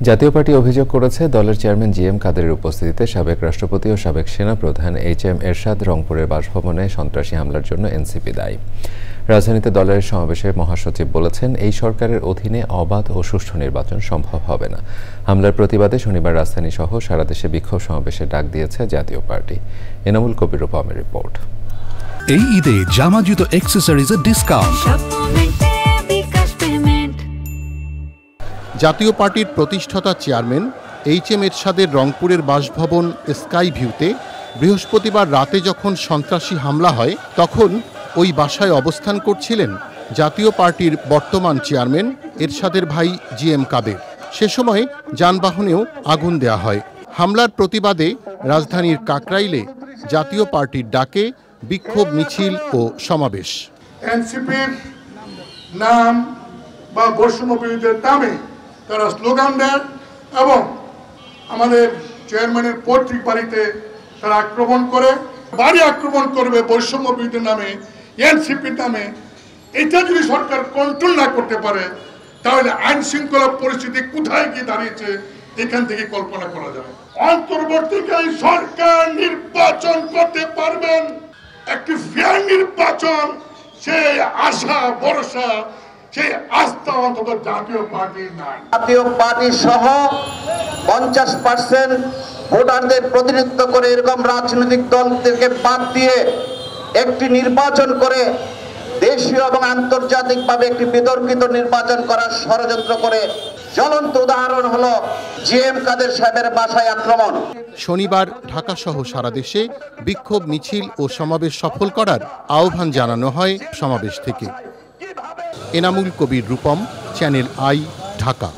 জাতীয় পার্টি অভিযোগ করেছে দলের চেয়ারম্যান জিএম কাদেরের উপস্থিতিতে সাবেক রাষ্ট্রপতি ও সাবেক সেনাপ্রধান এইচ.এম. এরশাদ রংপুরের বাসভবনে সন্ত্রাসী হামলার জন্য এনসিপি দায়ী। রাজধানীতে দলের সমাবেশে মহাসচিব বলেছেন, এই সরকারের অধীনে অবাধ ও সুষ্ঠু নির্বাচন সম্ভব হবে না। হামলার প্রতিবাদে শনিবার রাজধানী সহ সারা দেশে বিক্ষোভ সমাবেশে ডাক দিয়েছে জাতীয় পার্টি। এনামুল কবির রূপমের রিপোর্ট। এই ঈদে জামা জুতো অ্যাকসেসরিজের ডিসকাউন্ট। জাতীয় পার্টির প্রতিষ্ঠাতা চেয়ারম্যান এইচ.এম. এরশাদের রংপুরের বাসভবন স্কাই ভিউতে বৃহস্পতিবার রাতে যখন সন্ত্রাসী হামলা হয়, তখন ওই বাসায় অবস্থান করছিলেন জাতীয় পার্টির বর্তমান চেয়ারম্যান এরশাদের ভাই জিএম কাদের। সে সময় যানবাহনেও আগুন দেয়া হয়। হামলার প্রতিবাদে রাজধানীর কাকরাইলে জাতীয় পার্টির ডাকে বিক্ষোভ মিছিল ও সমাবেশ। এনসিপির নাম বা বৈষম্য বিরোধীদের নামে তারা স্লোগান দেন এবং আমাদের চেয়ারম্যানের পৈতৃক বাড়িতে তারা আক্রমণ করে, বাড়ি আক্রমণ করবে বৈষম্য বিরোধীদের নামে, এনসিপির নামে। এটা যদি সরকার কন্ট্রোল না করতে পারে, তাহলে আইন শৃঙ্খলা পরিস্থিতি কোথায় গিয়ে দাঁড়িয়েছে এখান থেকে কল্পনা করা যায়। অন্তর্বর্তীকালীন সরকার নির্বাচন করতে পারবেন, একটি ফেয়ার নির্বাচন, সেই আশা ভরসা, সেই আস্থা অন্তত জাতীয় পার্টির নাই। জাতীয় পার্টি সহ 50% ভোটারদের প্রতিনিধিত্ব করে এরকম রাজনৈতিক দলকে বাদ দিয়ে একটি নির্বাচন করে দেশীয় এবং আন্তর্জাতিকভাবে একটি বিতর্কিত নির্বাচন করার ষড়যন্ত্র করে জ্বলন্ত উদাহরণ হলো জিএম কাদের সাহেবের বাসায় আক্রমণ। শনিবার ঢাকা সহ সারা দেশে বিক্ষোভ মিছিল ও সমাবেশ সফল করার আহ্বান জানানো হয় সমাবেশ থেকে। Enamul Kabir Rupam, channel I, Dhaka.